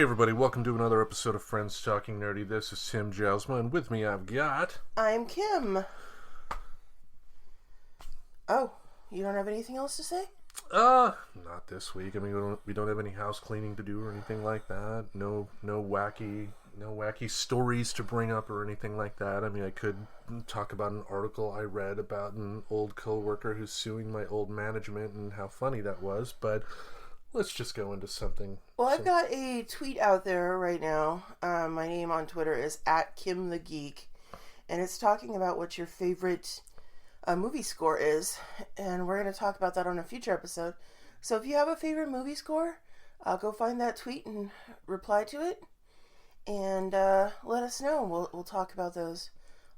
everybody, welcome to another episode of Friends Talking Nerdy. This is Tim Jousma, and with me I've got... I'm Kim. Oh, you don't have anything else to say? Not this week. I mean, we don't have any house cleaning to do or anything like that. No wacky stories to bring up or anything like that. I mean, I could talk about an article I read about an old coworker who's suing my old management and how funny that was, but let's just go into something. Well, I've got a tweet out there right now. My name on Twitter is @KimTheGeek, and it's talking about what your favorite movie score is, and we're going to talk about that on a future episode. So if you have a favorite movie score, go find that tweet and reply to it, and let us know. We'll talk about those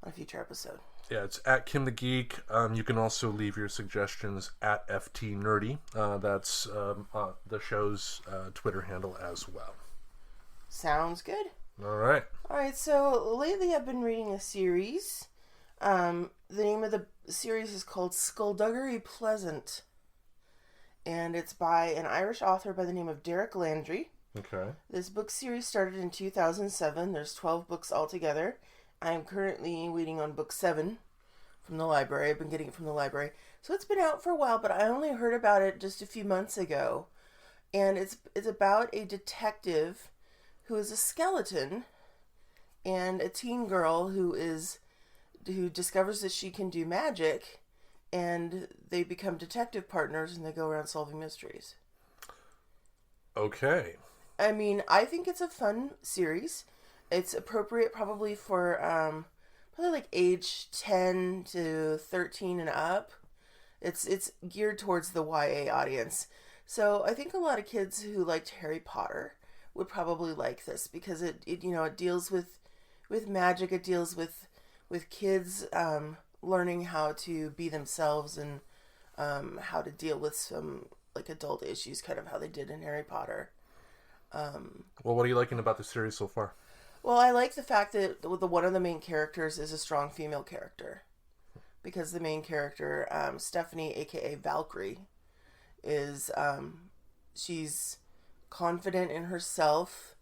on a future episode. Yeah, it's @KimTheGeek. You can also leave your suggestions @FTNerdy. That's the show's Twitter handle as well. Sounds good. All right. So lately I've been reading a series. The name of the series is called Skulduggery Pleasant, and it's by an Irish author by the name of Derek Landy. Okay. This book series started in 2007. There's 12 books altogether. I am currently waiting on book 7 from the library. I've been getting it from the library. So it's been out for a while, but I only heard about it just a few months ago. And it's about a detective who is a skeleton and a teen girl who discovers that she can do magic, and they become detective partners and they go around solving mysteries. Okay. I mean, I think it's a fun series. It's appropriate probably for probably like age 10 to 13 and up. It's geared towards the YA audience. So I think a lot of kids who liked Harry Potter would probably like this because it deals with magic. It deals with kids learning how to be themselves and how to deal with some like adult issues, kind of how they did in Harry Potter. Well, what are you liking about the series so far? Well, I like the fact that one of the main characters is a strong female character, because the main character, Stephanie, aka Valkyrie, is she's confident in herself,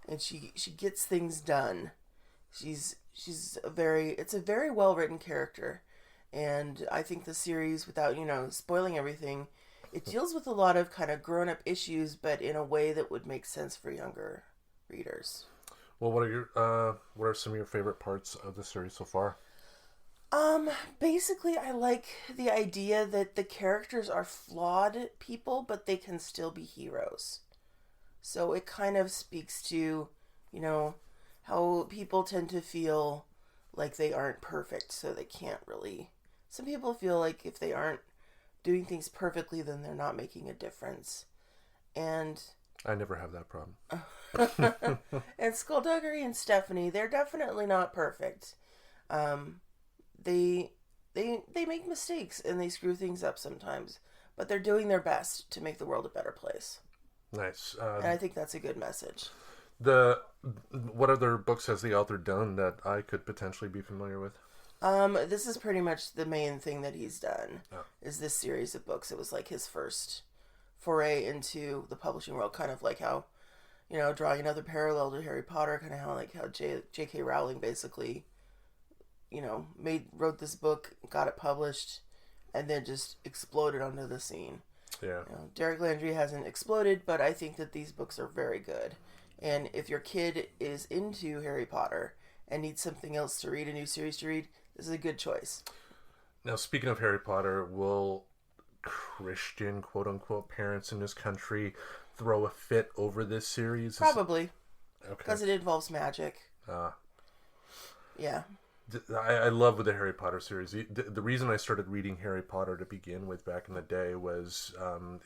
and she gets things done. It's a very well written character, and I think the series, without spoiling everything, it deals with a lot of kind of grown up issues, but in a way that would make sense for younger readers. Well, what are some of your favorite parts of the series so far? Basically, I like the idea that the characters are flawed people, but they can still be heroes. So it kind of speaks to, how people tend to feel like they aren't perfect, so they can't really... Some people feel like if they aren't doing things perfectly, then they're not making a difference. And... I never have that problem. And Skulduggery and Stephanie, they're definitely not perfect. They make mistakes and they screw things up sometimes, but they're doing their best to make the world a better place. Nice. And I think that's a good message. What other books has the author done that I could potentially be familiar with? This is pretty much the main thing that he's done. Oh. Is this series of books. It was like his first foray into the publishing world, kind of like how, drawing another parallel to Harry Potter, kind of how J.K. Rowling basically, wrote this book, got it published, and then just exploded onto the scene. Yeah. Derek Landy hasn't exploded, but I think that these books are very good. And if your kid is into Harry Potter and needs something else to read, a new series to read, this is a good choice. Now, speaking of Harry Potter, will Christian, quote-unquote, parents in this country throw a fit over this series? Probably. Okay. Because it involves magic. Yeah. I love the Harry Potter series. The reason I started reading Harry Potter to begin with back in the day was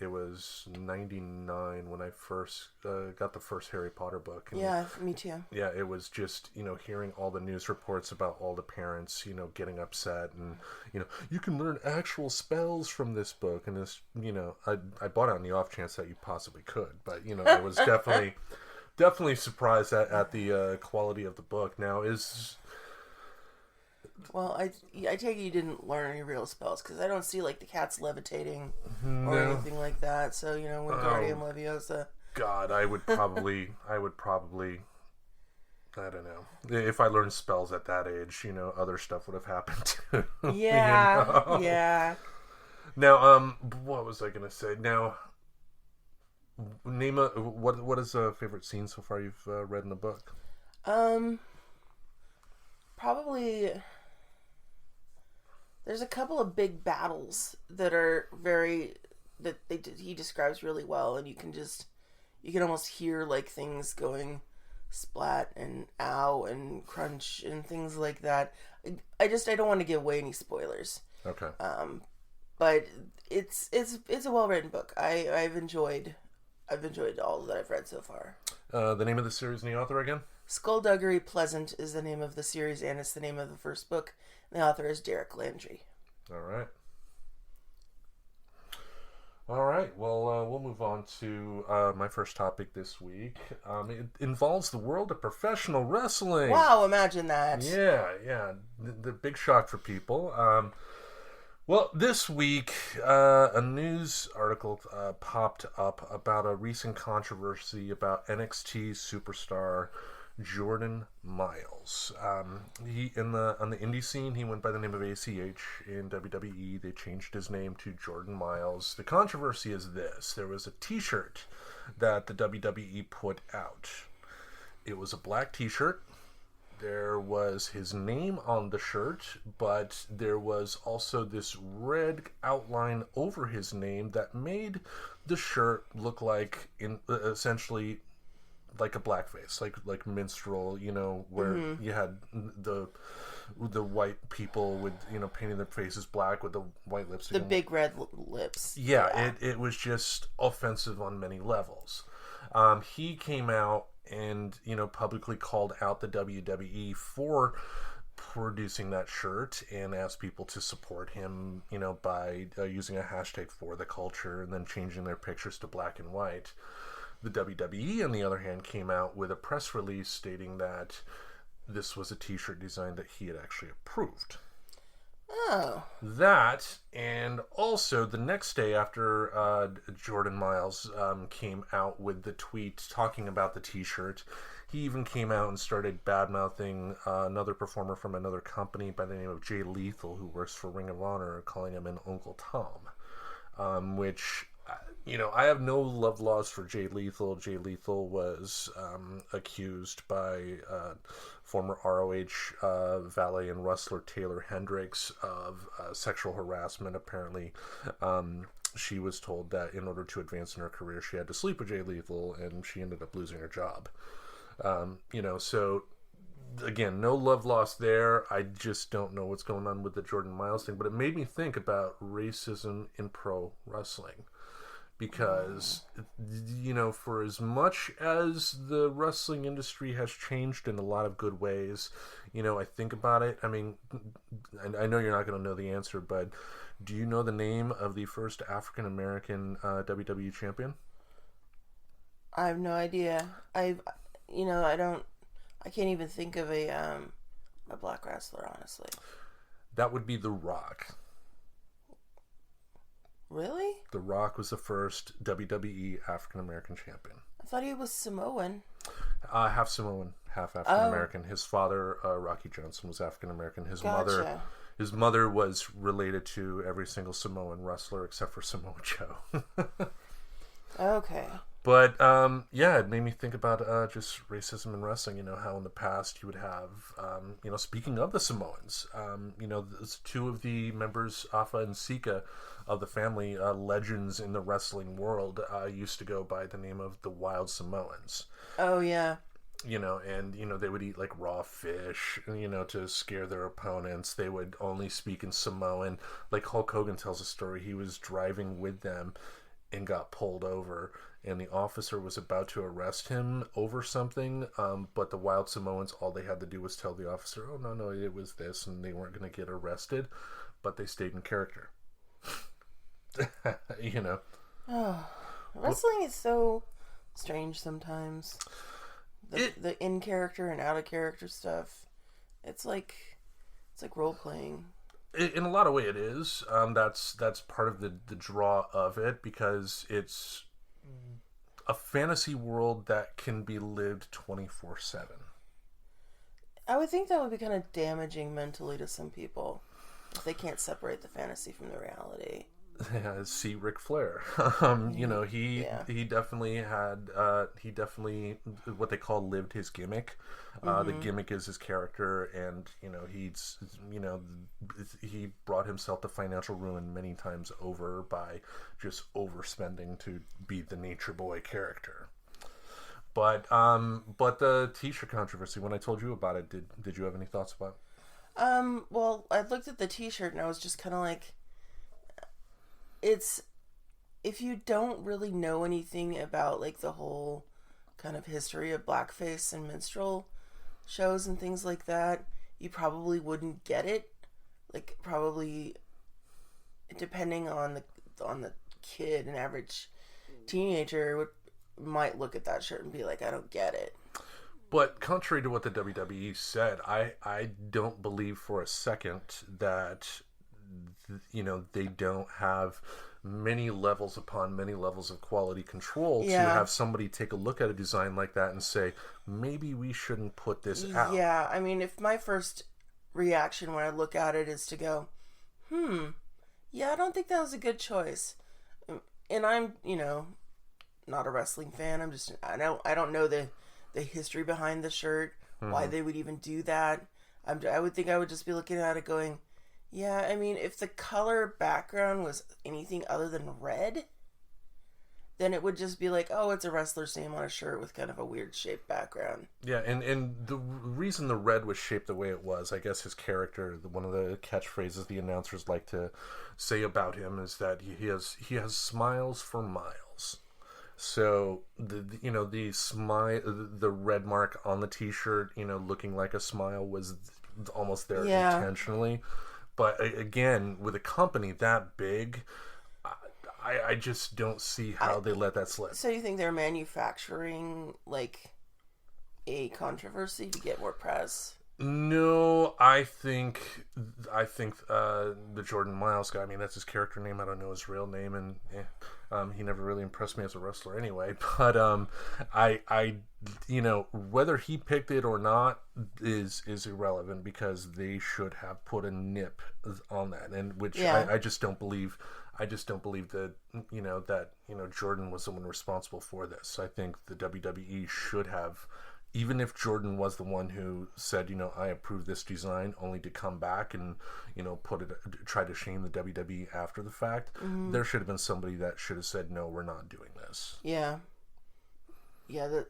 it was 99 when I first got the first Harry Potter book. And, yeah, me too. Yeah, it was just, hearing all the news reports about all the parents, getting upset and, you can learn actual spells from this book. And this, I bought it on the off chance that you possibly could. But, I was definitely surprised at the quality of the book. Now, Well, I take it you didn't learn any real spells, because I don't see, like, the cats levitating or No. anything like that. So, Wingardium Leviosa. God, I would probably, I don't know. If I learned spells at that age, other stuff would have happened too. Yeah, yeah. Now, what was I gonna say? Now, name a what is a favorite scene so far you've read in the book? Probably. There's a couple of big battles that are he describes really well, and you can almost hear like things going splat and ow and crunch and things like that. I don't want to give away any spoilers. Okay. But it's a well written book. I've enjoyed all that I've read so far. The name of the series and the author again? Skulduggery Pleasant is the name of the series, and it's the name of the first book. And the author is Derek Landy. All right. All right. Well, we'll move on to my first topic this week. It involves the world of professional wrestling. Wow! Imagine that. Yeah. The big shock for people. Well, this week, a news article popped up about a recent controversy about NXT superstar Jordan Myles. He on the indie scene, he went by the name of ACH. In WWE, they changed his name to Jordan Myles. The controversy is this: there was a T-shirt that the WWE put out. It was a black T-shirt. There was his name on the shirt, but there was also this red outline over his name that made the shirt look like essentially like a blackface, like minstrel, where you had the white people with painting their faces black with the white lipstick, the big red lips. Yeah. It was just offensive on many levels. He came out and publicly called out the WWE for producing that shirt and asked people to support him by using a hashtag for the culture and then changing their pictures to black and white. The WWE, on the other hand, came out with a press release stating that this was a T-shirt design that he had actually approved. Oh. That, and also the next day after Jordan Myles came out with the tweet talking about the T-shirt, he even came out and started bad-mouthing another performer from another company by the name of Jay Lethal, who works for Ring of Honor, calling him an Uncle Tom, which... I have no love lost for Jay Lethal. Jay Lethal was accused by former ROH valet and wrestler Taylor Hendricks of sexual harassment. Apparently, she was told that in order to advance in her career, she had to sleep with Jay Lethal, and she ended up losing her job. So... Again, no love lost there. I just don't know what's going on with the Jordan Myles thing, but it made me think about racism in pro wrestling. Because, for as much as the wrestling industry has changed in a lot of good ways, I think about it. I mean, I know you're not going to know the answer, but do you know the name of the first African-American WWE champion? I have no idea. I can't even think of a black wrestler, honestly. That would be The Rock. Really? The Rock was the first WWE African-American champion. I thought he was Samoan. Half Samoan, half African-American. His father, Rocky Johnson, was African-American. His mother was related to every single Samoan wrestler except for Samoa Joe. Okay. But, it made me think about just racism in wrestling, how in the past you would have, speaking of the Samoans, two of the members, Afa and Sika, of the family, legends in the wrestling world, used to go by the name of the Wild Samoans. Oh, yeah. And they would eat, like, raw fish, to scare their opponents. They would only speak in Samoan. Like, Hulk Hogan tells a story. He was driving with them and got pulled over, and the officer was about to arrest him over something, but the Wild Samoans, all they had to do was tell the officer, oh, no, it was this, and they weren't going to get arrested, but they stayed in character. Oh, wrestling is so strange sometimes. The in character and out of character stuff. It's like role playing. In a lot of way, it is. That's part of the draw of it, because it's a fantasy world that can be lived 24/7. I would think that would be kind of damaging mentally to some people if they can't separate the fantasy from the reality. Yeah, see Ric Flair. You know, he definitely had what they call lived his gimmick. The gimmick is his character, and you know he brought himself to financial ruin many times over by just overspending to be the Nature Boy character. But the T-shirt controversy. When I told you about it, did you have any thoughts about it? Well, I looked at the T-shirt and I was just kind of like, it's, if you don't really know anything about like the whole kind of history of blackface and minstrel shows and things like that, you probably wouldn't get it. Like, probably, depending on the kid, an average teenager might look at that shirt and be like, I don't get it. But contrary to what the WWE said, I don't believe for a second that, you know, they don't have many levels upon many levels of quality control to have somebody take a look at a design like that and say, maybe we shouldn't put this out. Yeah, I mean, if my first reaction when I look at it is to go, yeah, I don't think that was a good choice. And I'm, you know, not a wrestling fan. I don't know the history behind the shirt, why they would even do that. I would think I would just be looking at it going, yeah, I mean, if the color background was anything other than red, then it would just be like, oh, it's a wrestler's name on a shirt with kind of a weird shaped background. Yeah, and the reason the red was shaped the way it was, I guess his character, one of the catchphrases the announcers like to say about him is that he has smiles for miles. So the red mark on the T-shirt, you know, looking like a smile was almost there intentionally. But again, with a company that big, I just don't see how they let that slip. So you think they're manufacturing like a controversy to get more press? No, I think the Jordan Myles guy. I mean, that's his character name. I don't know his real name, and he never really impressed me as a wrestler anyway. But I you know, whether he picked it or not is irrelevant, because they should have put a nip on that, and which I just don't believe. I just don't believe that Jordan was the one responsible for this. I think the WWE should have. Even if Jordan was the one who said, you know, I approve this design, only to come back and, you know, try to shame the WWE after the fact, there should have been somebody that should have said, no, we're not doing this. Yeah. Yeah,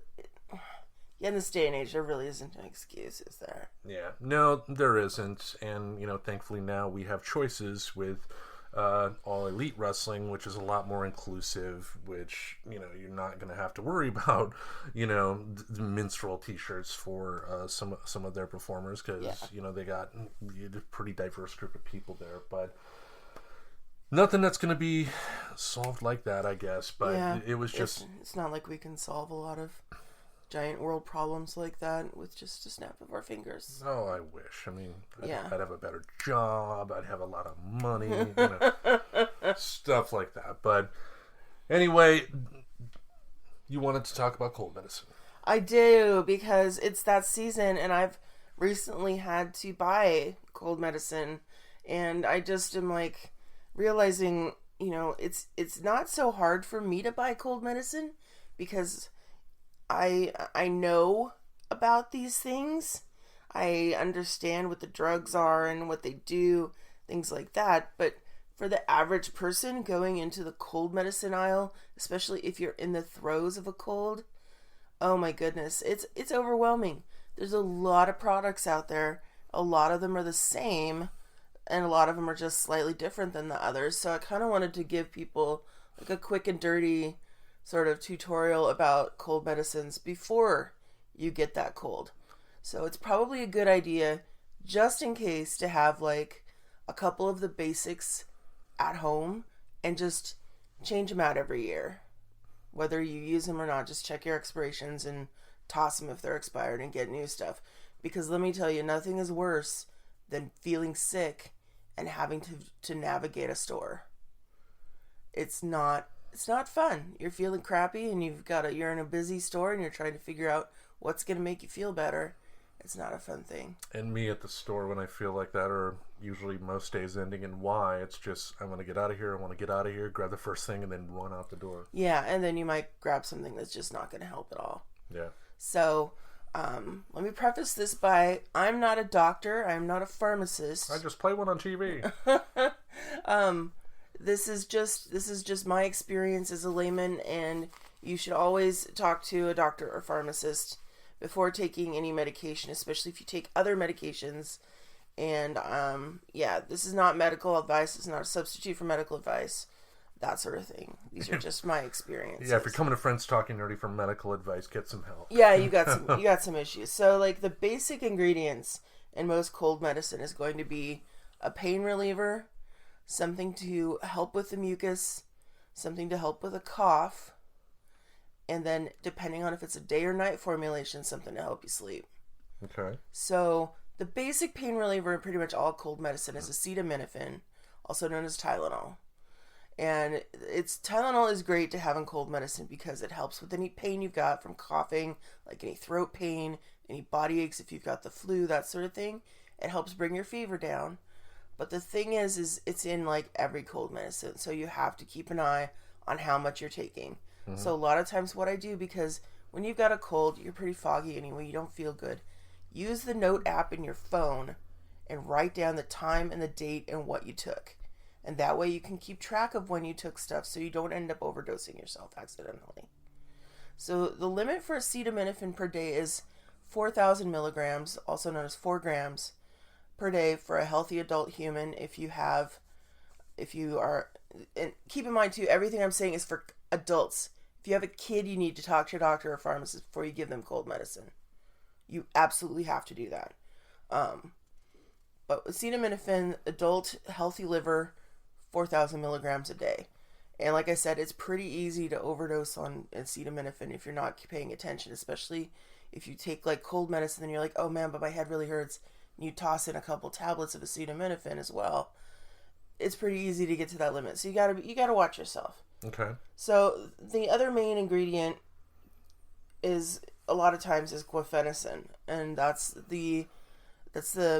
in this day and age, there really isn't an excuse, is there? Yeah. No, there isn't. And, you know, thankfully now we have choices with All Elite Wrestling, which is a lot more inclusive, which, you know, you're not going to have to worry about, you know, the minstrel T-shirts for some of their performers, because you know, they got a pretty diverse group of people there. But nothing that's going to be solved like that, I guess. But it was just, it's not like we can solve a lot of giant world problems like that with just a snap of our fingers. Oh, I wish. I mean, I'd have a better job. I'd have a lot of money, you know, stuff like that. But anyway, you wanted to talk about cold medicine. I do, because it's that season, and I've recently had to buy cold medicine, and I just am like realizing, you know, it's not so hard for me to buy cold medicine, because I know about these things. I understand what the drugs are and what they do, things like that. But for the average person going into the cold medicine aisle, especially if you're in the throes of a cold, oh my goodness, it's overwhelming. There's a lot of products out there. A lot of them are the same, and a lot of them are just slightly different than the others. So I kind of wanted to give people like a quick and dirty sort of tutorial about cold medicines before you get that cold. So it's probably a good idea, just in case, to have like a couple of the basics at home and just change them out every year. Whether you use them or not, just check your expirations and toss them if they're expired and get new stuff. Because let me tell you, nothing is worse than feeling sick and having to navigate a store. It's not it's not fun. You're feeling crappy and you're in a busy store and you're trying to figure out what's going to make you feel better. It's not a fun thing. And me at the store when I feel like that, or usually most days ending in Y, it's just, I want to get out of here, grab the first thing, and then run out the door. Yeah, and then you might grab something that's just not going to help at all. Yeah. So, let me preface this by, I'm not a doctor, I'm not a pharmacist. I just play one on TV. This is just my experience as a layman, and you should always talk to a doctor or pharmacist before taking any medication, especially if you take other medications. And this is not medical advice. It's not a substitute for medical advice. That sort of thing. These are just my experiences. Yeah, if you're coming to Friends Talking Nerdy for medical advice, get some help. Yeah, you got some issues. So like the basic ingredients in most cold medicine is going to be a pain reliever, something to help with the mucus, something to help with a cough, and then depending on if it's a day or night formulation, something to help you sleep. Okay. So the basic pain reliever in pretty much all cold medicine is acetaminophen, also known as Tylenol. And Tylenol is great to have in cold medicine because it helps with any pain you've got from coughing, like any throat pain, any body aches if you've got the flu, that sort of thing. It helps bring your fever down. But the thing is it's in like every cold medicine, so you have to keep an eye on how much you're taking. Mm-hmm. So a lot of times what I do, because when you've got a cold, you're pretty foggy anyway, you don't feel good. Use the note app in your phone and write down the time and the date and what you took. And that way you can keep track of when you took stuff so you don't end up overdosing yourself accidentally. So the limit for acetaminophen per day is 4,000 milligrams, also known as 4 grams per day for a healthy adult human. If you are, and keep in mind too, everything I'm saying is for adults. If you have a kid, you need to talk to your doctor or pharmacist before you give them cold medicine. You absolutely have to do that. But acetaminophen, adult, healthy liver, 4,000 milligrams a day. And like I said, it's pretty easy to overdose on acetaminophen if you're not paying attention, especially if you take like cold medicine and you're like, oh man, but my head really hurts. And you toss in a couple tablets of acetaminophen as well. It's pretty easy to get to that limit. So you gotta watch yourself. Okay. So the other main ingredient is a lot of times is guaifenesin, and that's the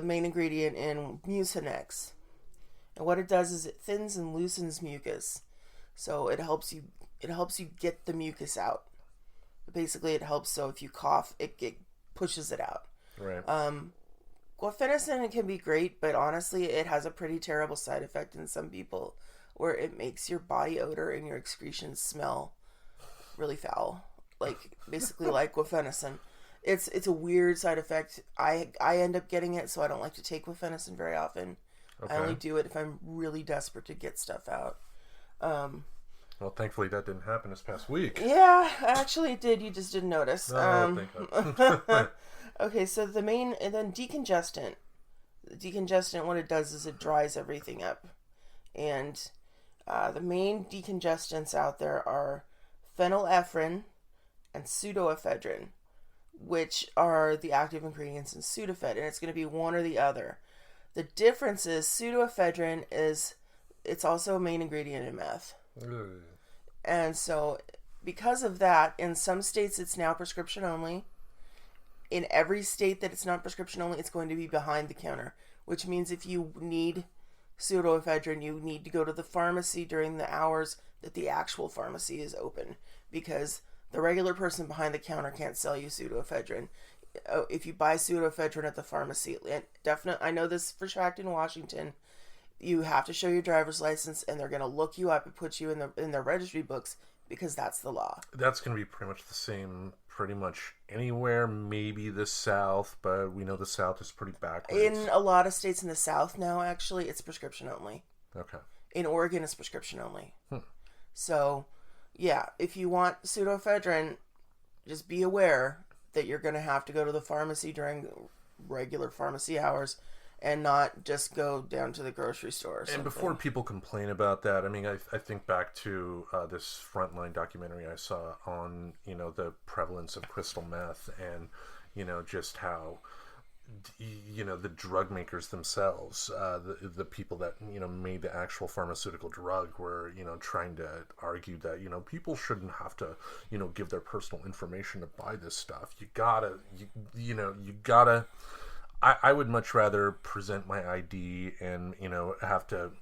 main ingredient in Mucinex. And what it does is it thins and loosens mucus. So it helps you get the mucus out. Basically it helps, so if you cough, it pushes it out. Right. Guaifenesin can be great, but honestly it has a pretty terrible side effect in some people, where it makes your body odor and your excretions smell really foul. Like, basically like guaifenesin. It's a weird side effect. I end up getting it, so I don't like to take guaifenesin very often. Okay. I only do it if I'm really desperate to get stuff out. Well, thankfully that didn't happen this past week. Yeah, actually it did. You just didn't notice. Thank God. Okay, so and then decongestant. The decongestant, what it does is it dries everything up. And the main decongestants out there are phenylephrine and pseudoephedrine, which are the active ingredients in Sudafed, and it's going to be one or the other. The difference is pseudoephedrine it's also a main ingredient in meth. And so because of that, in some states it's now prescription only. In every state that it's not prescription only, it's going to be behind the counter, which means if you need pseudoephedrine, you need to go to the pharmacy during the hours that the actual pharmacy is open, because the regular person behind the counter can't sell you pseudoephedrine. If you buy pseudoephedrine at the pharmacy, I know this for fact in Washington, you have to show your driver's license, and they're going to look you up and put you in their registry books, because that's the law. That's going to be pretty much the same pretty much anywhere, maybe the South, but we know the South is pretty backwards. In a lot of states in the South now, actually, it's prescription only. Okay. In Oregon, it's prescription only. So, yeah, if you want pseudoephedrine, just be aware that you're going to have to go to the pharmacy during regular pharmacy hours and not just go down to the grocery store or something. And before people complain about that, I mean, I think back to this Frontline documentary I saw on, the prevalence of crystal meth, and, just how the drug makers themselves, the people that made the actual pharmaceutical drug, were trying to argue that people shouldn't have to give their personal information to buy this stuff. You gotta. I would much rather present my ID and have to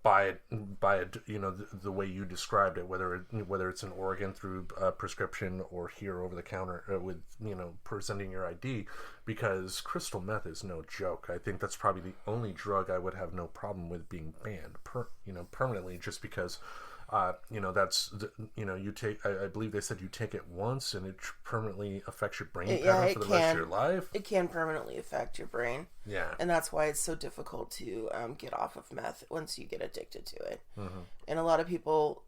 buy it the way you described it, whether it's in Oregon through prescription or here over the counter with presenting your ID, because crystal meth is no joke. I think that's probably the only drug I would have no problem with being banned permanently, just because that's you take. I believe they said you take it once and it permanently affects your brain pattern for the rest of your life. It can permanently affect your brain. Yeah, and that's why it's so difficult to get off of meth once you get addicted to it. Mm-hmm. And a lot of people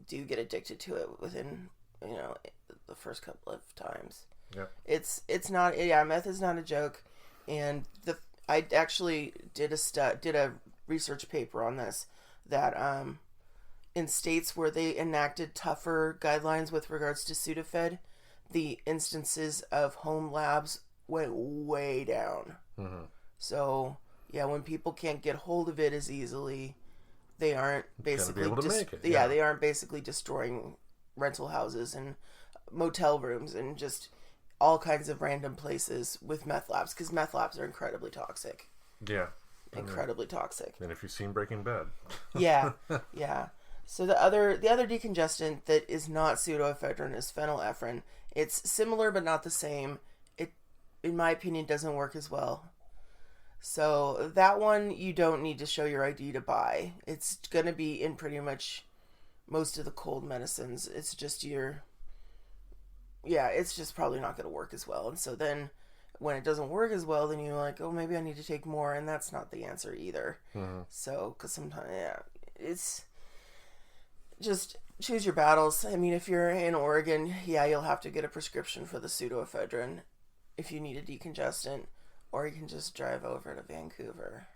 do get addicted to it within the first couple of times. Yeah, it's not. Yeah, meth is not a joke. And I actually did a research paper on this that in states where they enacted tougher guidelines with regards to Sudafed, the instances of home labs went way down. Mm-hmm. So, yeah, when people can't get hold of it as easily, they aren't basically they aren't basically destroying rental houses and motel rooms and just all kinds of random places with meth labs, because meth labs are incredibly toxic. Yeah. Incredibly toxic. And if you've seen Breaking Bad. Yeah. Yeah. So the other decongestant that is not pseudoephedrine is phenylephrine. It's similar but not the same. It, in my opinion, doesn't work as well. So that one you don't need to show your ID to buy. It's going to be in pretty much most of the cold medicines. It's just it's just probably not going to work as well. And so then when it doesn't work as well, then you're like, oh, maybe I need to take more. And that's not the answer either. Mm-hmm. So, because sometimes, it's just choose your battles. I mean, if you're in Oregon, you'll have to get a prescription for the pseudoephedrine if you need a decongestant, or you can just drive over to Vancouver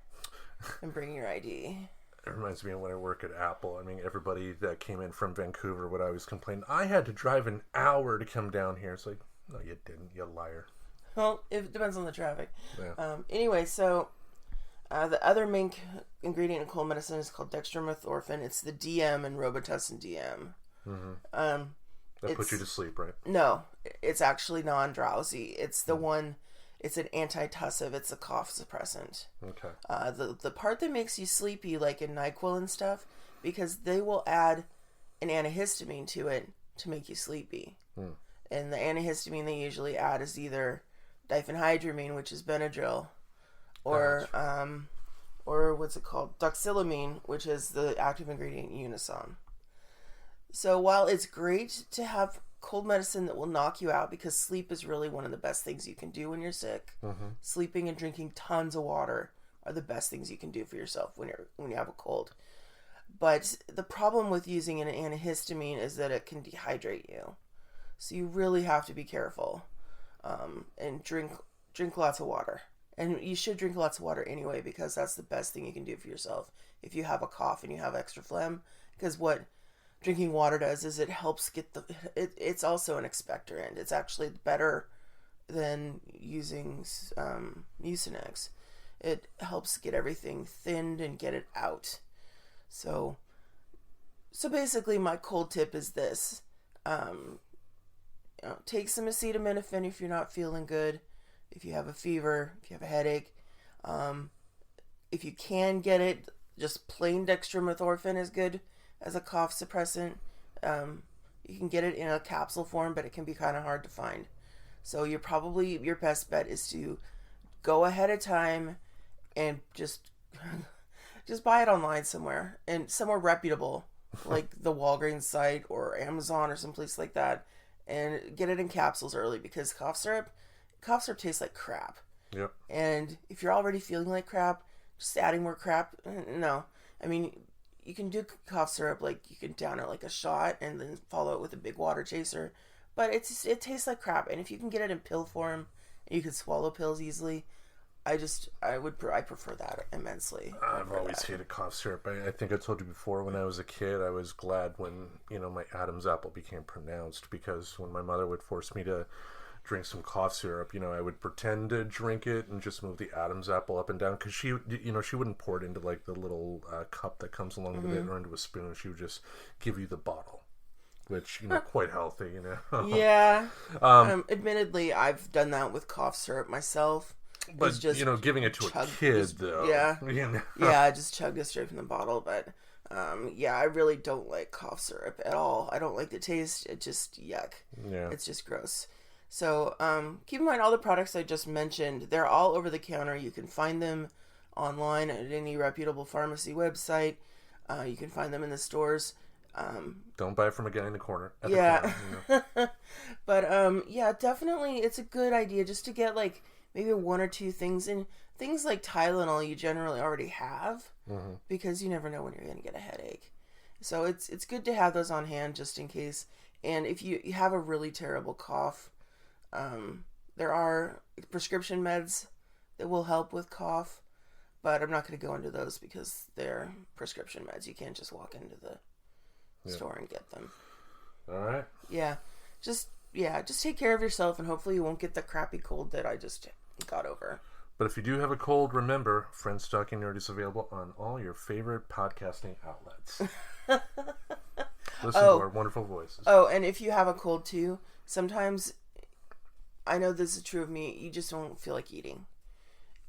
and bring your ID. It reminds me of when I work at Apple. I mean, everybody that came in from Vancouver would always complain, I had to drive an hour to come down here. It's like, no, you didn't, you liar. Well, it depends on the traffic. Yeah. Anyway, so the other main ingredient in cold medicine is called dextromethorphan. It's the DM in Robitussin DM. Mm-hmm. That puts you to sleep, right? No, it's actually non-drowsy. It's the one. It's an antitussive. It's a cough suppressant. Okay. The part that makes you sleepy, like in NyQuil and stuff, because they will add an antihistamine to it to make you sleepy. Mm. And the antihistamine they usually add is either diphenhydramine, which is Benadryl, or what's it called, doxylamine, which is the active ingredient Unisom. So while it's great to have cold medicine that will knock you out, because sleep is really one of the best things you can do when you're sick. Mm-hmm. Sleeping and drinking tons of water are the best things you can do for yourself when you have a cold. But the problem with using an antihistamine is that it can dehydrate you. So you really have to be careful, and drink lots of water. And you should drink lots of water anyway, because that's the best thing you can do for yourself if you have a cough and you have extra phlegm. Because what drinking water does is it helps get it's also an expectorant. It's actually better than using Mucinex. It helps get everything thinned and get it out. So basically my cold tip is this. Take some acetaminophen if you're not feeling good, if you have a fever, if you have a headache. If you can get it, just plain dextromethorphan is good as a cough suppressant. You can get it in a capsule form, but it can be kind of hard to find. So your best bet is to go ahead of time and just buy it online somewhere, and somewhere reputable, like the Walgreens site or Amazon or someplace like that, and get it in capsules early, because cough syrup tastes like crap. Yep. And if you're already feeling like crap, just adding more crap, no. I mean, you can do cough syrup, like you can down it like a shot and then follow it with a big water chaser, but it tastes like crap. And if you can get it in pill form and you can swallow pills easily, I prefer that immensely. I've always hated cough syrup. I think I told you before, when I was a kid, I was glad when my Adam's apple became pronounced, because when my mother would force me to drink some cough syrup, I would pretend to drink it and just move the Adam's apple up and down, because she wouldn't pour it into like the little cup that comes along with it or into a spoon. She would just give you the bottle, which quite healthy. Yeah. Admittedly, I've done that with cough syrup myself. But just giving it to a kid though. Yeah. Yeah, I just chugged it straight from the bottle. But yeah, I really don't like cough syrup at all. I don't like the taste. It just yuck. Yeah. It's just gross. So keep in mind, all the products I just mentioned, they're all over the counter. You can find them online at any reputable pharmacy website. You can find them in the stores. Don't buy it from a guy in the corner. Yeah. But yeah, definitely it's a good idea just to get like maybe one or two things in. Things like Tylenol you generally already have because you never know when you're going to get a headache. So it's good to have those on hand just in case. And if you have a really terrible cough, there are prescription meds that will help with cough, but I'm not going to go into those because they're prescription meds. You can't just walk into the store and get them. All right. Yeah. Just take care of yourself, and hopefully you won't get the crappy cold that I just got over. But if you do have a cold, remember, Friends Talking Nerd is available on all your favorite podcasting outlets. Listen to our wonderful voices. Oh, and if you have a cold too, sometimes, I know this is true of me, you just don't feel like eating.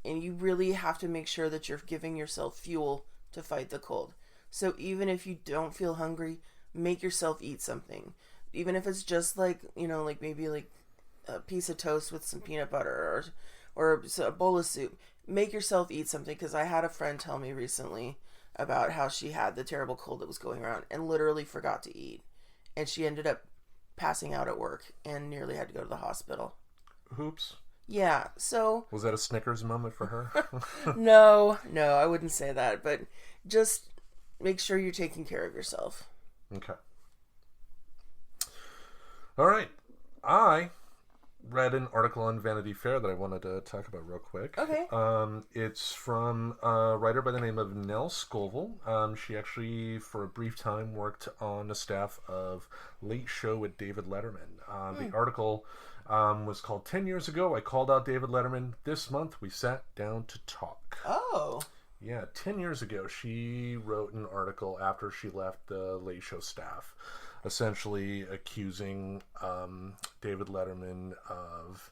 And you really have to make sure that you're giving yourself fuel to fight the cold. So even if you don't feel hungry, make yourself eat something. Even if it's just like, like maybe like a piece of toast with some peanut butter or a bowl of soup. Make yourself eat something, because I had a friend tell me recently about how she had the terrible cold that was going around and literally forgot to eat. And she ended up passing out at work and nearly had to go to the hospital. Oops. Yeah, so... Was that a Snickers moment for her? No, I wouldn't say that, but just make sure you're taking care of yourself. Okay. All right. I read an article on Vanity Fair that I wanted to talk about real quick. Okay. It's from a writer by the name of Nell Scoville. She actually, for a brief time, worked on the staff of Late Show with David Letterman. The article was called 10 Years Ago, I Called Out David Letterman. This month, we sat down to talk. Oh. Yeah, 10 years ago, she wrote an article after she left the Late Show staff, essentially accusing David Letterman of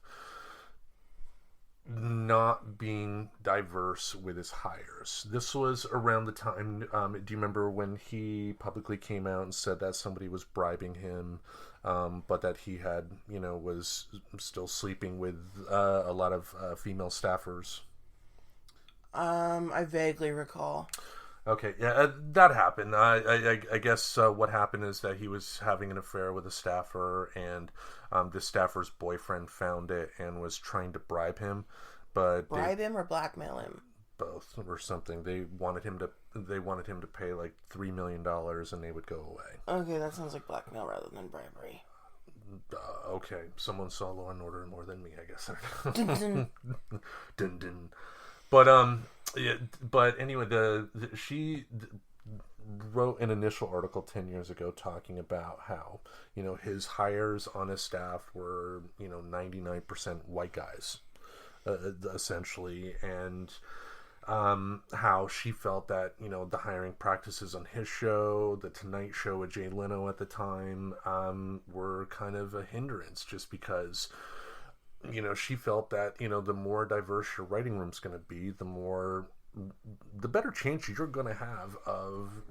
not being diverse with his hires. This was around the time, do you remember when he publicly came out and said that somebody was bribing him, but that he had, was still sleeping with a lot of female staffers? I vaguely recall. Okay, yeah, that happened. I guess what happened is that he was having an affair with a staffer, and the staffer's boyfriend found it and was trying to bribe him. But bribe him or blackmail him? Both or something. They wanted him to pay like $3 million, and they would go away. Okay, that sounds like blackmail rather than bribery. Okay, someone saw Law and Order more than me, I guess. Dun, dun, dun. But yeah, but anyway, she wrote an initial article 10 years ago talking about how his hires on his staff were 99% white guys, essentially, and how she felt that the hiring practices on his show, the Tonight Show with Jay Leno at the time, were kind of a hindrance, just because she felt that the more diverse your writing room's going to be, the better chance you're going to have of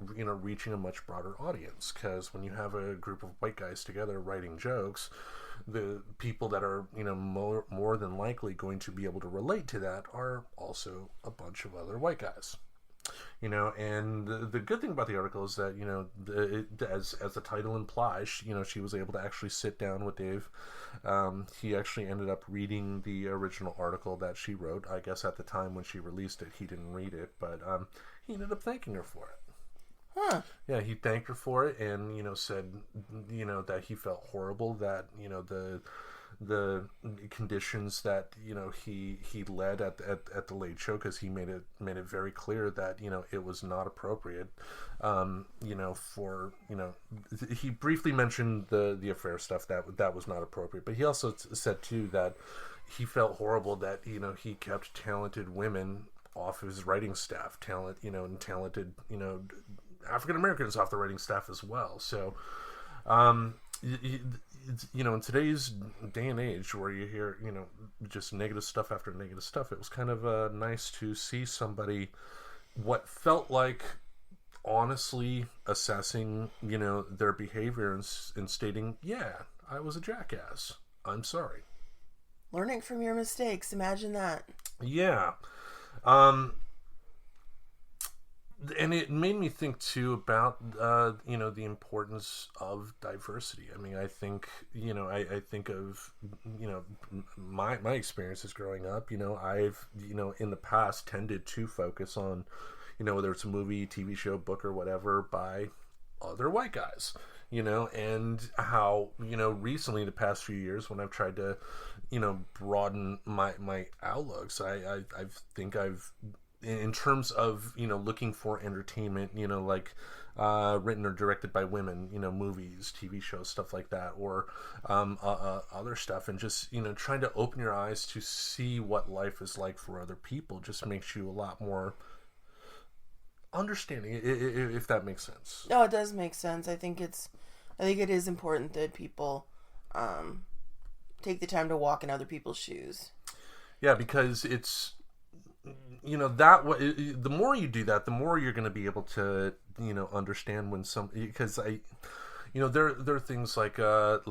reaching a much broader audience. Because when you have a group of white guys together writing jokes, the people that are more than likely going to be able to relate to that are also a bunch of other white guys. And the good thing about the article is that as the title implies, she was able to actually sit down with Dave. He actually ended up reading the original article that she wrote. I guess at the time when she released it, he didn't read it, but he ended up thanking her for it. Huh. Yeah, he thanked her for it, and said that he felt horrible that the conditions that he led at the Late Show, because he made it very clear that it was not appropriate. For he briefly mentioned the affair stuff, that was not appropriate, but he also said too that he felt horrible that he kept talented women off his writing staff, and talented African Americans off the writing staff as well. So in today's day and age where you hear just negative stuff after negative stuff, it was kind of nice to see somebody what felt like honestly assessing their behavior and stating, yeah, I was a jackass, I'm sorry. Learning from your mistakes, imagine that. Yeah. And it made me think too about the importance of diversity. I mean, I think I think of my experiences growing up. I've in the past tended to focus on whether it's a movie, TV show, book, or whatever by other white guys. And how recently, the past few years, when I've tried to broaden my outlooks, I think I've, in terms of looking for entertainment, like written or directed by women, movies, TV shows, stuff like that, or other stuff, and just trying to open your eyes to see what life is like for other people just makes you a lot more understanding, if that makes sense. No, it does make sense. I think it is important that people take the time to walk in other people's shoes. Yeah, because it's the more you do that, the more you're going to be able to understand when because there are things like the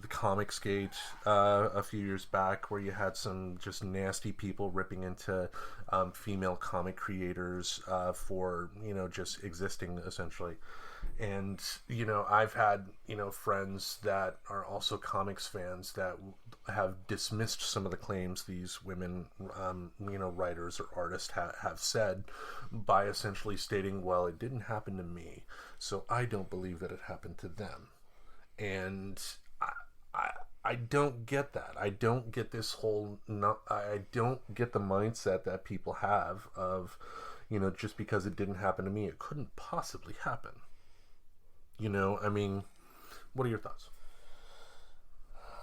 Comicsgate a few years back, where you had some just nasty people ripping into female comic creators for just existing, essentially. And I've had friends that are also comics fans that have dismissed some of the claims these women writers or artists have said, by essentially stating, well, it didn't happen to me, so I don't believe that it happened to them. And I don't get that. I don't get this whole I don't get the mindset that people have of just because it didn't happen to me, it couldn't possibly happen. I mean, what are your thoughts?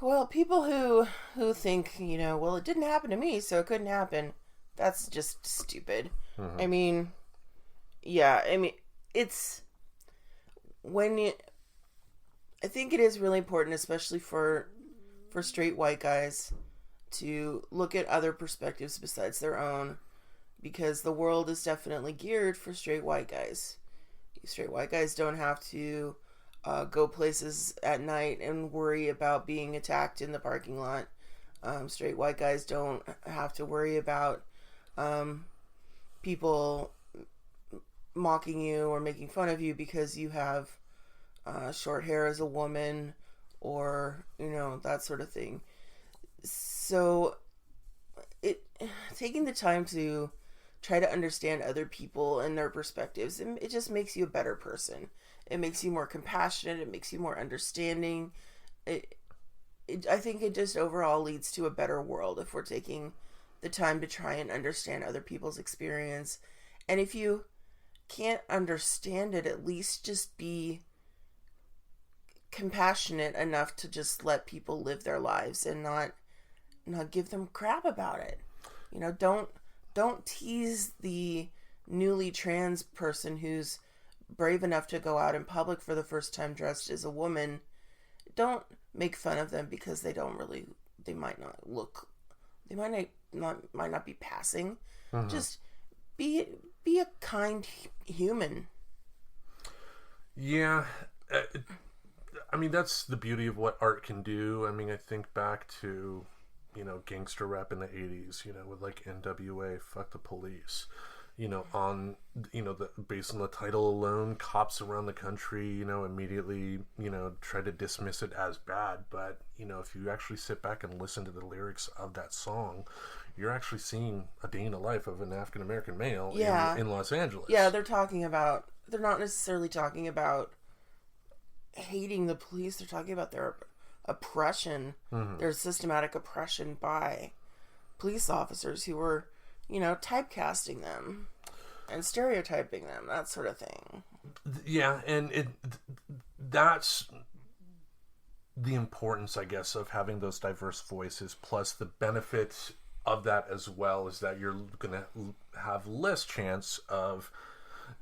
Well, people who think, well, it didn't happen to me, so it couldn't happen, that's just stupid. Mm-hmm. I mean, yeah, it's I think it is really important, especially for straight white guys, to look at other perspectives besides their own, because the world is definitely geared for straight white guys. Straight white guys don't have to go places at night and worry about being attacked in the parking lot. Straight white guys don't have to worry about people mocking you or making fun of you because you have short hair as a woman, or that sort of thing. So taking the time to try to understand other people and their perspectives, it just makes you a better person. It makes you more compassionate. It makes you more understanding. I think it just overall leads to a better world if we're taking the time to try and understand other people's experience. And if you can't understand it, at least just be compassionate enough to just let people live their lives and not give them crap about it. Don't tease the newly trans person who's brave enough to go out in public for the first time dressed as a woman. Don't make fun of them because they might not be passing. Mm-hmm. Just be a kind human. Yeah. I mean, that's the beauty of what art can do. I mean, I think back to gangster rap in the 80s, with like NWA, Fuck the Police, on, based on the title alone, cops around the country, immediately, try to dismiss it as bad. But, if you actually sit back and listen to the lyrics of that song, you're actually seeing a day in the life of an African-American male in Los Angeles. Yeah, they're not necessarily talking about hating the police. They're talking about their oppression, their systematic oppression by police officers who were, typecasting them and stereotyping them, that sort of thing. Yeah, and that's the importance, I guess, of having those diverse voices, plus the benefit of that as well is that you're going to have less chance of,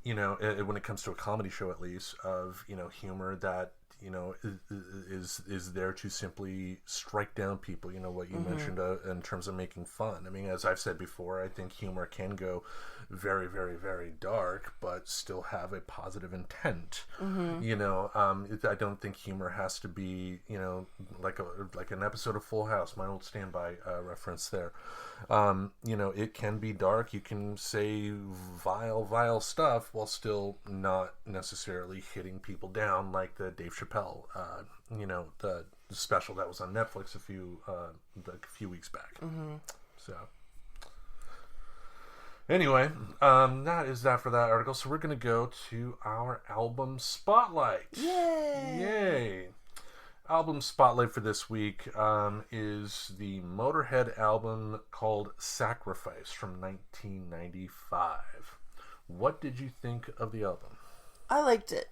when it comes to a comedy show at least, of, humor that, is there to simply strike down people, what you mentioned in terms of making fun. I mean, as I've said before, I think humor can go very, very, very dark, but still have a positive intent. I don't think humor has to be, like an episode of Full House, my old Standby reference there. It can be dark. You can say vile stuff while still not necessarily hitting people down, like the Dave Chappelle, the special that was on Netflix a few weeks back. So anyway, that is that for that article. So we're going to go to our album spotlight. Yay! Album spotlight for this week is the Motorhead album called Sacrifice from 1995. What did you think of the album? I liked it.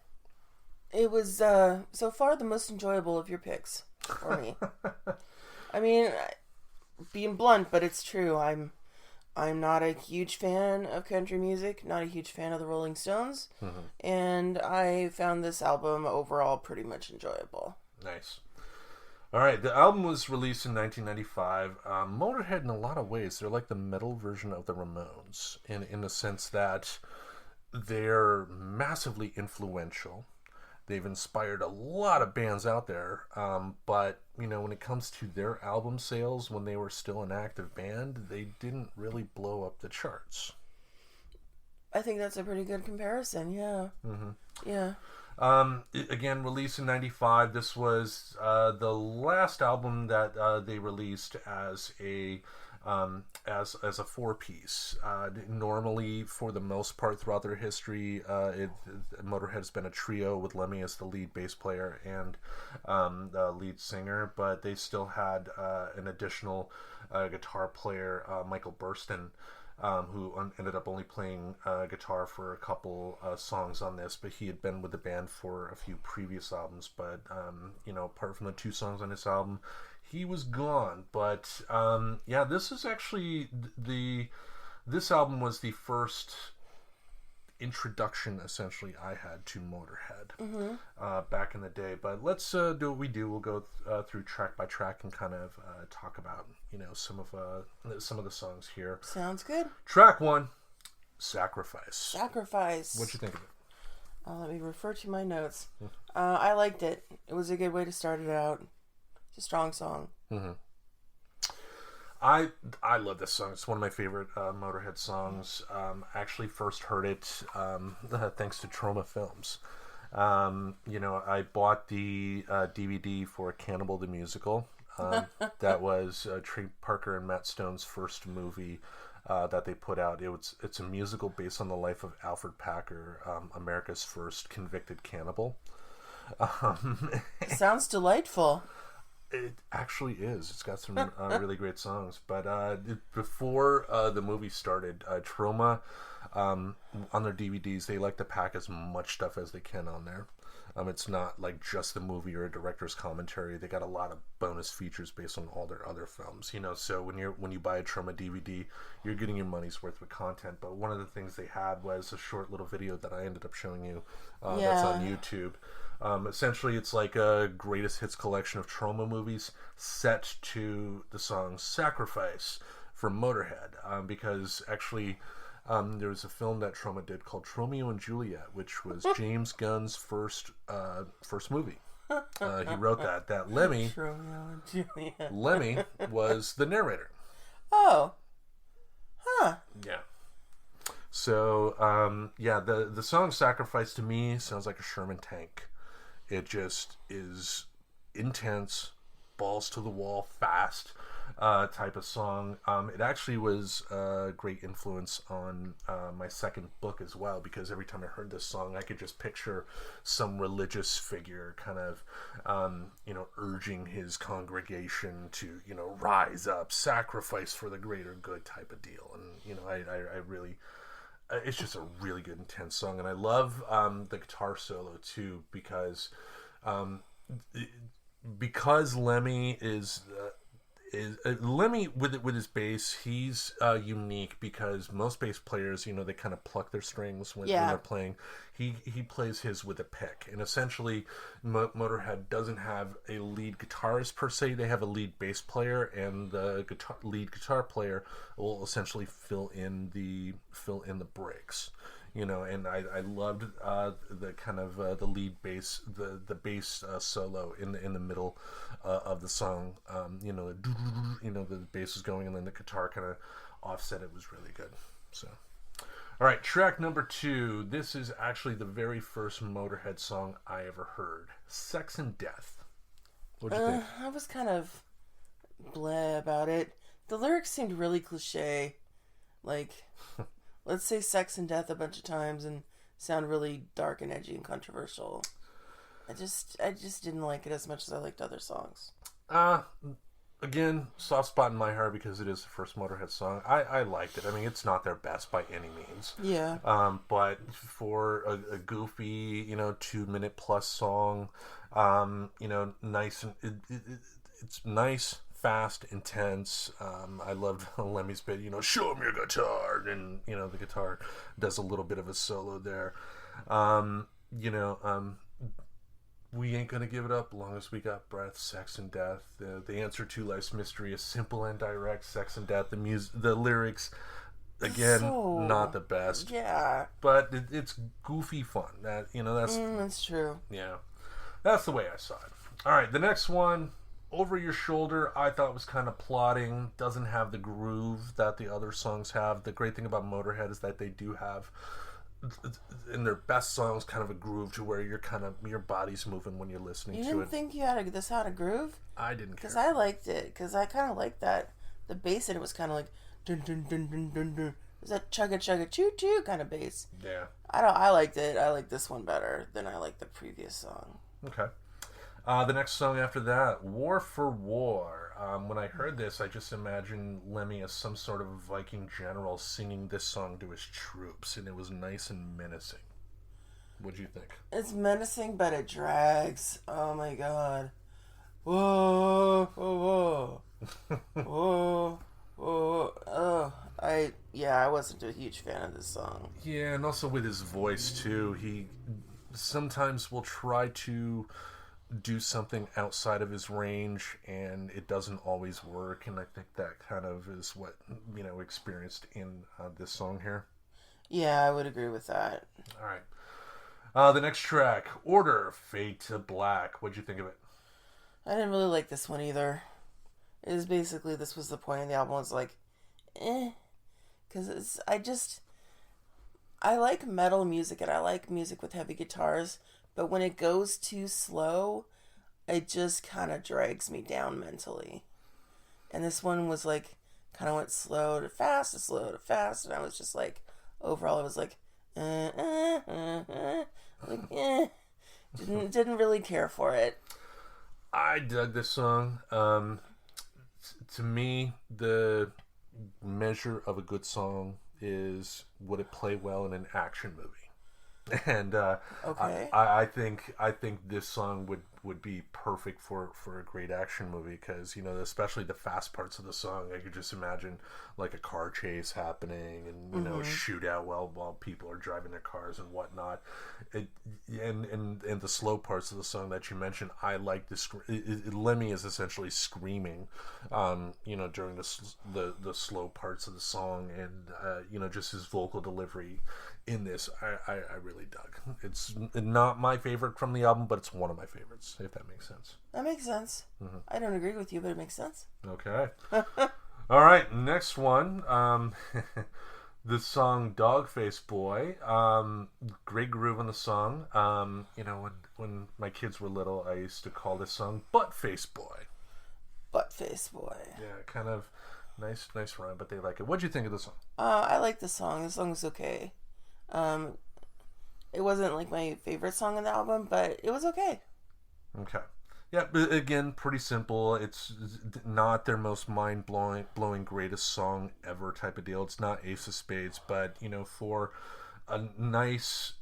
It was so far the most enjoyable of your picks for me. I mean, being blunt, but it's true. I'm not a huge fan of country music, not a huge fan of the Rolling Stones, and I found this album overall pretty much enjoyable. Nice. All right, the album was released in 1995. Motorhead, in a lot of ways, they're like the metal version of the Ramones, in the sense that they're massively influential. They've inspired a lot of bands out there, but when it comes to their album sales, when they were still an active band, they didn't really blow up the charts. I think that's a pretty good comparison. Yeah. Yeah. Again, released in 95. This was the last album that they released as a four-piece. Normally, for the most part throughout their history, Motorhead has been a trio with Lemmy as the lead bass player and the lead singer, but they still had an additional guitar player, Michael Burston, who ended up only playing guitar for a couple songs on this, but he had been with the band for a few previous albums. But apart from the two songs on this album, he was gone. But this is actually this album was the first introduction essentially I had to Motorhead back in the day. But let's do what we do. We'll go through track by track and kind of talk about some of the songs here. Sounds good. Track 1, Sacrifice. What'd you think of it? Let me refer to my notes. I liked it. It was a good way to start it out. It's a strong song. I love this song. It's one of my favorite Motorhead songs. I actually first heard it thanks to Trauma Films. I bought the DVD for Cannibal the Musical. That was Trey Parker and Matt Stone's first movie that they put out. It's a musical based on the life of Alfred Packer, America's first convicted cannibal. Sounds delightful. It actually is. It's got some really great songs. But before the movie started, Troma, on their DVDs, they like to pack as much stuff as they can on there. It's not like just the movie or a director's commentary. They got a lot of bonus features based on all their other films. So when you buy a Troma DVD, you're getting your money's worth of content. But one of the things they had was a short little video that I ended up showing you that's on YouTube. Essentially, it's like a greatest hits collection of Troma movies set to the song Sacrifice from Motorhead. Because actually, there was a film that Troma did called Romeo and Juliet, which was James Gunn's first movie. He wrote that. Lemmy, Romeo and Juliet. Lemmy was the narrator. Oh. Huh. Yeah. So, the song Sacrifice to me sounds like a Sherman tank. It just is intense, balls to the wall, fast. type of song. It actually was a great influence on my second book as well, because every time I heard this song, I could just picture some religious figure kind of, urging his congregation to, rise up, sacrifice for the greater good type of deal. And, I really... it's just a really good, intense song. And I love the guitar solo, too, because Lemmy is Lemmy with his bass, he's unique, because most bass players, they kind of pluck their strings when they're playing. He plays his with a pick, and essentially Motorhead doesn't have a lead guitarist per se. They have a lead bass player, and the lead guitar player will essentially fill in the breaks. And I loved the kind of the lead bass, the bass solo in the middle of the song. The bass is going, and then the guitar kind of offset. It was really good. So, all right, track number 2. This is actually the very first Motorhead song I ever heard. "Sex and Death." What'd you think? I was kind of bleh about it. The lyrics seemed really cliche, like. Let's say sex and death a bunch of times and sound really dark and edgy and controversial. I just didn't like it as much as I liked other songs. Again, soft spot in my heart because it is the first Motorhead song. I liked it. I mean, it's not their best by any means. Yeah. But for a goofy, 2-minute plus song, nice, and it's nice, fast, intense. I loved Lemmy's bit, show him your guitar, and the guitar does a little bit of a solo there. We ain't gonna give it up long as we got breath. Sex and death. The answer to life's mystery is simple and direct. Sex and death. The lyrics, again, not the best. Yeah. But it's goofy fun. That's true. Yeah, that's the way I saw it. All right, the next one. Over Your Shoulder, I thought was kind of plodding. Doesn't have the groove that the other songs have. The great thing about Motorhead is that they do have, in their best songs, kind of a groove to where your body's moving when you're listening to it. You didn't think this had a groove? I didn't care. Because I liked it. Because I kind of liked that. The bass in it was kind of like dun dun dun dun dun dun. It was that chugga chugga choo choo kind of bass. Yeah. I liked it. I like this one better than I liked the previous song. Okay. The next song after that, War for War. When I heard this, I just imagined Lemmy as some sort of Viking general singing this song to his troops, and it was nice and menacing. What'd you think? It's menacing, but it drags. Oh my god. Whoa, whoa, whoa. Whoa, whoa. Oh, I wasn't a huge fan of this song. Yeah, and also with his voice, too. He sometimes will try to do something outside of his range, and it doesn't always work, and I think that kind of is what experienced in this song here. Yeah, I would agree with that. All right, the next track, Order, Fade to Black. What'd you think of it? I didn't really like this one either. It was basically, this was the point of the album, was like because I like metal music and I like music with heavy guitars, but when it goes too slow, it just kind of drags me down mentally. And this one was like, kind of went slow to fast, and I was just like, overall, I was like, didn't really care for it. I dug this song. To me, the measure of a good song is would it play well in an action movie. And Okay. I think this song would be perfect for a great action movie, because especially the fast parts of the song, I could just imagine like a car chase happening and a shootout while people are driving their cars and whatnot. And the slow parts of the song that you mentioned, I like Lemmy is essentially screaming, during the slow parts of the song, and just his vocal delivery in this, I really dug. It's not my favorite from the album, but it's one of my favorites, if that makes sense. That makes sense. Mm-hmm. I don't agree with you, but it makes sense. Okay. All right, next one. The song Dogface Boy. Great groove on the song. When my kids were little, I used to call this song Buttface Boy. Buttface boy. Yeah, kind of nice rhyme, but they like it. What'd you think of the song? I like the song. The song was okay. It wasn't like my favorite song on the album, but it was okay. Okay. Yeah, but again, pretty simple. It's not their most mind-blowing greatest song ever type of deal. It's not Ace of Spades, but, for a nice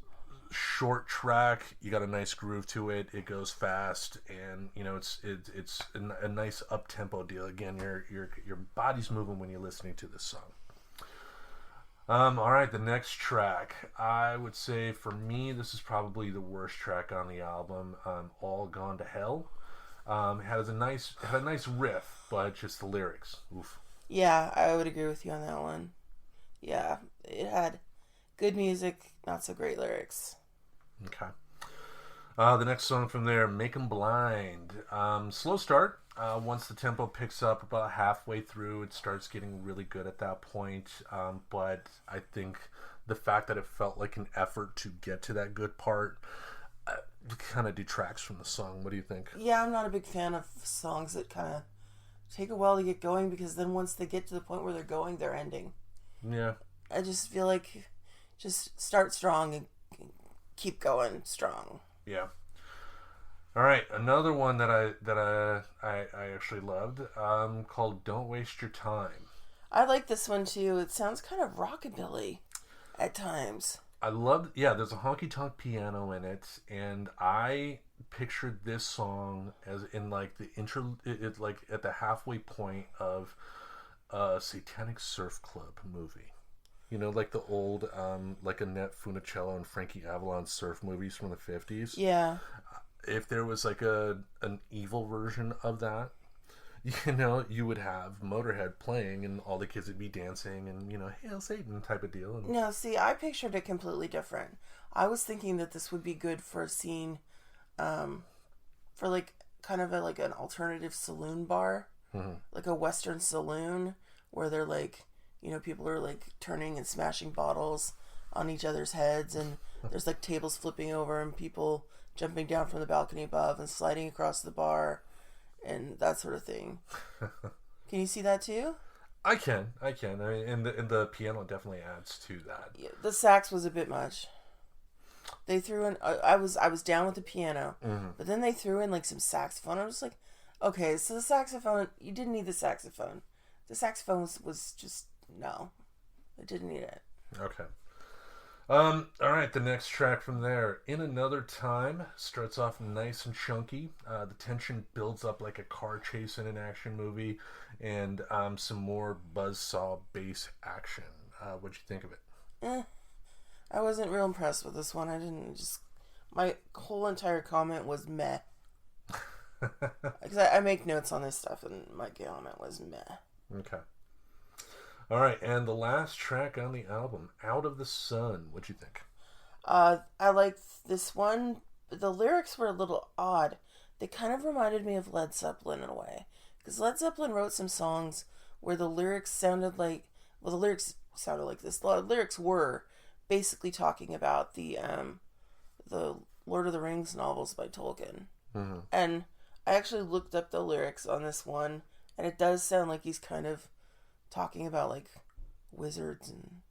short track, you got a nice groove to it. It goes fast, and, it's a nice up-tempo deal. Again, your body's moving when you're listening to this song. All right, the next track. I would say for me, this is probably the worst track on the album. All Gone to Hell. It had a nice riff, but just the lyrics. Oof. Yeah, I would agree with you on that one. Yeah, it had good music, not so great lyrics. Okay. The next song from there, Make 'Em Blind. Slow start. Once the tempo picks up about halfway through, it starts getting really good at that point. But I think the fact that it felt like an effort to get to that good part kind of detracts from the song. What do you think? Yeah, I'm not a big fan of songs that kind of take a while to get going, because then once they get to the point where they're going, they're ending. Yeah. I just feel like just start strong and keep going strong. Yeah. All right, another one that I actually loved, called "Don't Waste Your Time." I like this one too. It sounds kind of rockabilly at times. I love, yeah, there's a honky-tonk piano in it, and I pictured this song as in like the it's like at the halfway point of a Satanic Surf Club movie. Like the old, like Annette Funicello and Frankie Avalon surf movies from the 50s. Yeah. If there was like an evil version of that, you would have Motorhead playing and all the kids would be dancing and, Hail Satan type of deal. And... No, see, I pictured it completely different. I was thinking that this would be good for a scene, for like kind of like an alternative saloon bar, like a Western saloon where they're like, people are like turning and smashing bottles on each other's heads, and there's like tables flipping over and people jumping down from the balcony above and sliding across the bar and that sort of thing. Can you see that too? I can. I mean, and the piano definitely adds to that. Yeah, the sax was a bit much. They threw in. I was down with the piano, but then they threw in like some saxophone. I was like, okay, so the saxophone. You didn't need the saxophone. The saxophone was just no. I didn't need it. Okay. All right, the next track from there, In Another Time, starts off nice and chunky. The tension builds up like a car chase in an action movie, and some more buzzsaw bass action. What'd you think of it? I wasn't real impressed with this one. My whole entire comment was meh. Because I make notes on this stuff, and my comment was meh. Okay. All right, and the last track on the album, Out of the Sun. What'd you think? I liked this one. The lyrics were a little odd. They kind of reminded me of Led Zeppelin in a way. Because Led Zeppelin wrote some songs where the lyrics sounded like... Well, the lyrics sounded like this. The lyrics were basically talking about the Lord of the Rings novels by Tolkien. Mm-hmm. And I actually looked up the lyrics on this one, and it does sound like he's kind of talking about like wizards and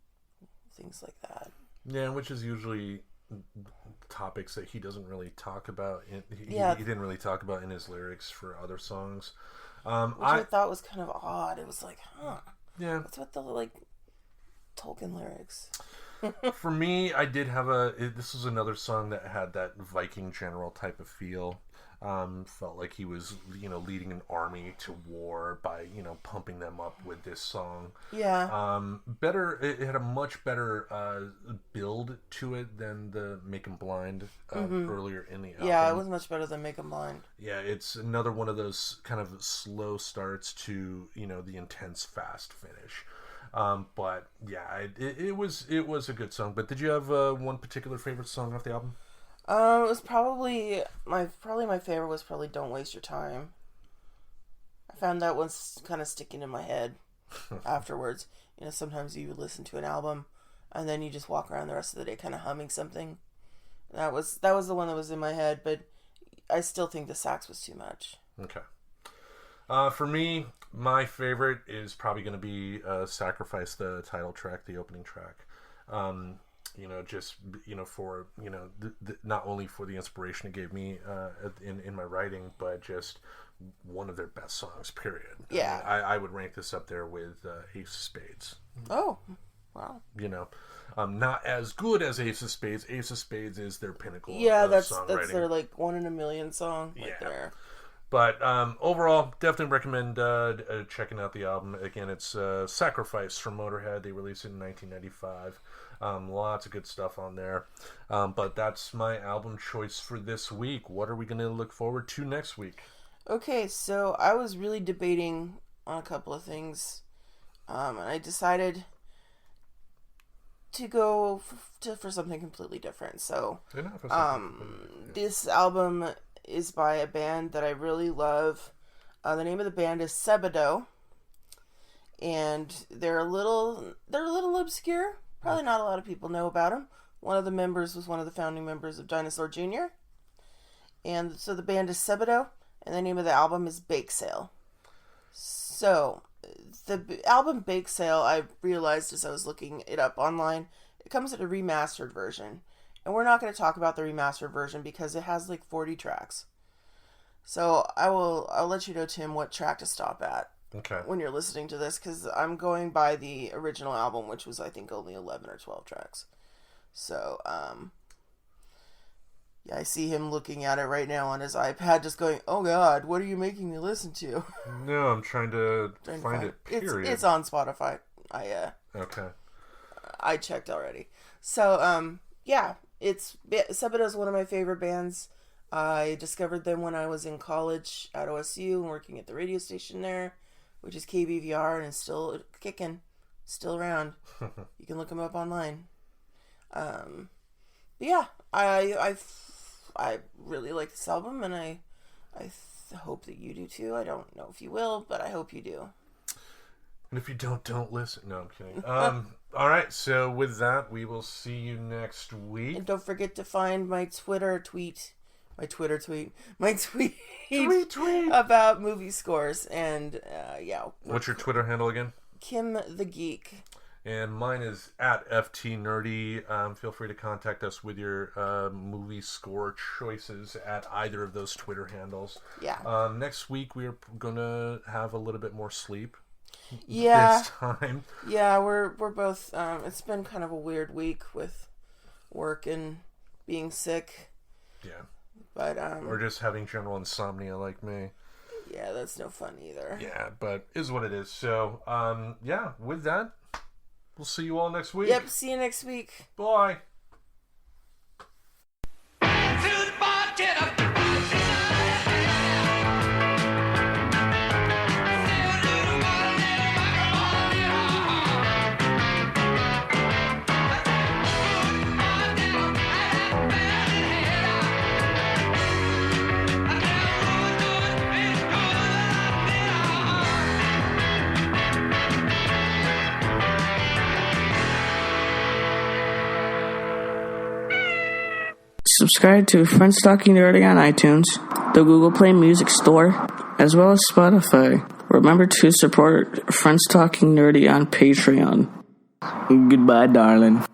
things like that. Yeah, which is usually topics that he doesn't really talk about. He didn't really talk about in his lyrics for other songs. Which I thought was kind of odd. It was like, yeah, what's with the like Tolkien lyrics? For me, I did have this was another song that had that Viking general type of feel. Felt like he was, leading an army to war by, pumping them up with this song. Yeah. It had a much better build to it than the Make 'Em Blind earlier in the album. Yeah, it was much better than Make 'Em Blind. Yeah, it's another one of those kind of slow starts to, the intense fast finish. But yeah, it was a good song. But did you have one particular favorite song off the album? It was probably my favorite was probably Don't Waste Your Time. I found that one's kind of sticking in my head afterwards. Sometimes you listen to an album and then you just walk around the rest of the day kind of humming something. That was the one that was in my head, but I still think the sax was too much. Okay. For me, my favorite is probably going to be Sacrifice, the title track, the opening track. Just, for, not only for the inspiration it gave me in my writing, but just one of their best songs, period. Yeah. I would rank this up there with Ace of Spades. Oh, wow. Not as good as Ace of Spades. Ace of Spades is their pinnacle Yeah, of that's songwriting. their, like, 1 in a million song right there. But overall, definitely recommend checking out the album. Again, it's Sacrifice from Motorhead. They released it in 1995. Lots of good stuff on there. But that's my album choice for this week. What are we going to look forward to next week? Okay, so I was really debating on a couple of things. And I decided to go for something completely different. So this album is by a band that I really love. The name of the band is Sebado, and they're a little obscure. Probably not a lot of people know about them. One of the members was one of the founding members of Dinosaur Jr. And so the band is Sebado, and the name of the album is Bake Sale. So the album Bake Sale, I realized as I was looking it up online, it comes in a remastered version. And we're not going to talk about the remastered version because it has like 40 tracks. So I'll let you know, Tim, what track to stop at when you're listening to this, because I'm going by the original album, which was, I think, only 11 or 12 tracks. So, yeah, I see him looking at it right now on his iPad, just going, "Oh God, what are you making me listen to?" No, I'm trying to find it. Period. It's on Spotify. I checked already. So, yeah. Sebado's one of my favorite bands. I discovered them when I was in college at OSU and working at the radio station there, which is KBVR, and it's still kicking, still around. You can look them up online. But yeah, I really like this album, and I hope that you do too. I don't know if you will, but I hope you do. And if you don't listen. No, I'm kidding. All right, so with that, we will see you next week. And don't forget to find my tweet about movie scores. And yeah. What's your Twitter handle again? Kim the Geek. And mine is at FTNerdy. Feel free to contact us with your movie score choices at either of those Twitter handles. Yeah. Next week, we're going to have a little bit more sleep. Yeah. This time. Yeah, we're both, it's been kind of a weird week with work and being sick. Yeah. But, or just having general insomnia like me. Yeah, that's no fun either. Yeah, but is what it is. So, yeah, with that, we'll see you all next week. Yep, see you next week. Bye. Subscribe to Friends Talking Nerdy on iTunes, the Google Play Music Store, as well as Spotify. Remember to support Friends Talking Nerdy on Patreon. Goodbye, darling.